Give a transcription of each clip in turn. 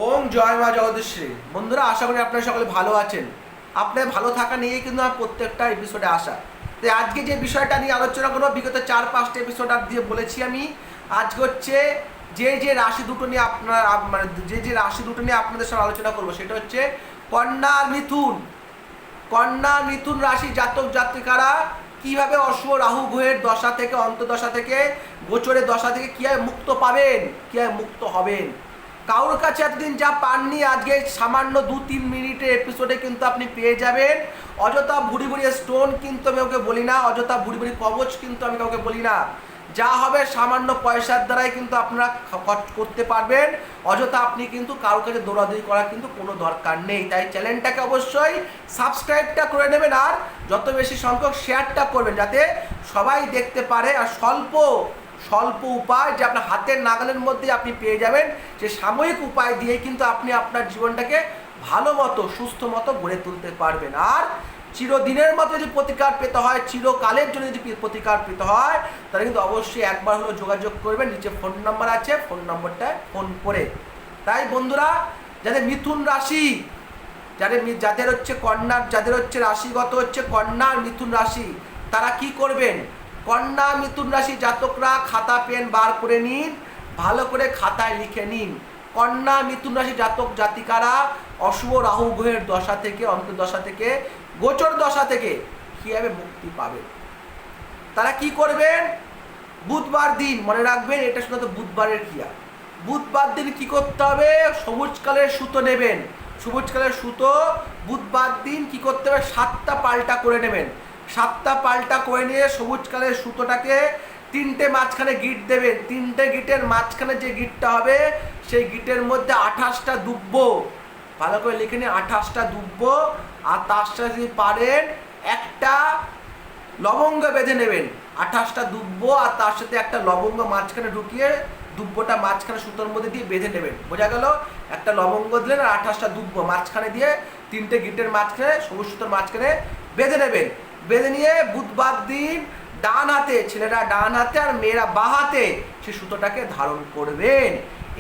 ওম জয় মা জগদীশ্বরী। বন্ধুরা, আশা করি আপনারা সকলে ভালো আছেন। আপনার ভালো থাকা নিয়েই কিন্তু আমার প্রত্যেকটা এপিসোডে আসা। তাই আজকে যে বিষয়টা নিয়ে আলোচনা করবো, বিগত 4-5টা এপিসোড দিয়ে বলেছি আমি। আজকে হচ্ছে যে রাশি দুটো নিয়ে যে রাশি দুটো নিয়ে আপনাদের সঙ্গে আলোচনা করবো, সেটা হচ্ছে কন্যা আর মিথুন। কন্যা মিথুন রাশি জাতক জাতিকারা কিভাবে অশুভ রাহু গ্রহের দশা থেকে, অন্তর্দশা থেকে, গোচরের দশা থেকে কিভাবে মুক্ত পাবেন, কিভাবে মুক্ত হবেন। কারোর কাছে এতদিন যা পাননি, আজকে সামান্য 2-3 মিনিটের এপিসোডে কিন্তু আপনি পেয়ে যাবেন। অযথা ভুড়ি ভুড়ি স্টোন কিন্তু আমি কাউকে বলি না, অযথা ভুড়ি ভুড়ি কবচ কিন্তু আমি কাউকে বলি না। যা হবে সামান্য পয়সার দ্বারাই কিন্তু আপনারা করতে পারবেন। অযথা আপনি কিন্তু কারোর কাছে দৌড়াদৌড়ি করার কিন্তু কোনো দরকার নেই। তাই চ্যানেলটাকে অবশ্যই সাবস্ক্রাইবটা করে নেবেন, আর যত বেশি সংখ্যক শেয়ারটা করবেন, যাতে সবাই দেখতে পারে। আর স্বল্প উপায় যে আপনার হাতের নাগালের মধ্যে আপনি পেয়ে যাবেন, যে সাময়িক উপায় দিয়ে কিন্তু আপনি আপনার জীবনটাকে ভালো মতো, সুস্থ মতো গড়ে তুলতে পারবেন। আর চিরদিনের মতো যদি প্রতিকার পেতে হয়, চিরকালের জন্য যদি প্রতিকার পেতে হয়, তাহলে কিন্তু অবশ্যই একবার হলো যোগাযোগ করবেন। নিচে ফোন নাম্বার আছে, ফোন নম্বরটায় ফোন করে। তাই বন্ধুরা, যাদের মিথুন রাশি, যাদের হচ্ছে কন্যা, যাদের হচ্ছে রাশিগত হচ্ছে কন্যা আর মিথুন রাশি, তারা কি করবেন? কন্যা মিথুন রাশি জাতকরা খাতা পেন বার করে নিন, ভালো করে খাতায় লিখে নিন। কন্যা মিথুন রাশি জাতক জাতিকারা অশুভ রাহু গ্রহের দশা থেকে, অন্তর্দশা থেকে, গোচর দশা থেকে কীভাবে মুক্তি পাবেন। তারা কি করবেন? বুধবার দিন, মনে রাখবেন এটা শুধু বুধবারের ক্রিয়া। বুধবার দিন কি করতে হবে? সবুজ কালের সুতো নেবেন। সবুজ কালের সুতো বুধবার দিন কি করতে হবে? 7টা পাল্টা করে নেবেন। 7টা পাল্টা করে নিয়ে সবুজ কালের সুতোটাকে 3টে মাঝখানে গিট দেবেন। 3টে গিটের মাঝখানে যে গিটটা হবে, সেই গিটের মধ্যে 28টা দুব্ব, ভালো করে লিখে নিন, 28টা দুব্ব। আর তার সাথে যদি পারেন একটা লবঙ্গ বেঁধে নেবেন। 28টা দুব্ব আর তার সাথে একটা লবঙ্গ মাঝখানে ঢুকিয়ে, দুব্বটা মাঝখানে সুতোর মধ্যে দিয়ে বেঁধে নেবেন। বোঝা গেল? একটা লবঙ্গ দিলেন আর 28টা দুব্ব মাঝখানে দিয়ে 3টে গিটের মাঝখানে, সবুজ সুতোর মাঝখানে বেঁধে নেবেন। বেঁধে নিয়ে বুধবার দিন ডান হাতে, ছেলেরা ডান হাতে আর মেয়েরা বাঁ হাতে সেই সুতোটাকে ধারণ করবেন।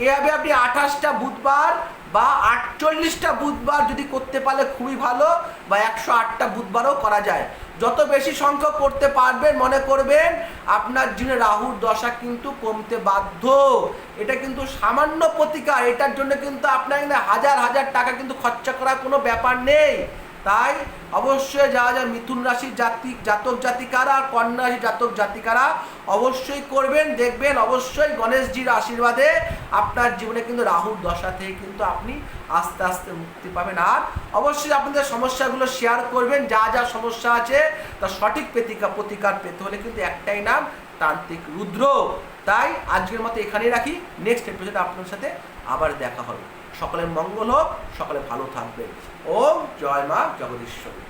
এভাবে আপনি 28টা বুধবার বা 48টা বুধবার যদি করতে পারলে খুবই ভালো, বা 108টা বুধবারও করা যায়। যত বেশি সংখ্যক করতে পারবেন, মনে করবেন আপনার জীবনে রাহুর দশা কিন্তু কমতে বাধ্য। এটা কিন্তু সামান্য প্রতিকার, এটার জন্য কিন্তু আপনার হাজার হাজার টাকা কিন্তু খরচা করার কোনো ব্যাপার নেই। তাই অবশ্যই যারা মিথুন রাশির জাতক জাতিকারা আর কন্যা রাশির জাতক জাতিকারা অবশ্যই করবেন। দেখবেন অবশ্যই গণেশজির আশীর্বাদে আপনার জীবনে কিন্তু রাহুর দশা থেকে কিন্তু আপনি আস্তে আস্তে মুক্তি পাবেন। আর অবশ্যই আপনাদের সমস্যাগুলো শেয়ার করবেন। যা সমস্যা আছে তার সঠিক প্রতিকার পেতে হলে কিন্তু একটাই নাম, তান্ত্রিক রুদ্র। তাই আজকের মতো এখানেই রাখি। নেক্সট এপিসোডে আপনার সাথে আবার দেখা হবে। সকলের মঙ্গল হোক, সকলে ভালো থাকবেন। ওম জয় মা জগদীশ্বরী।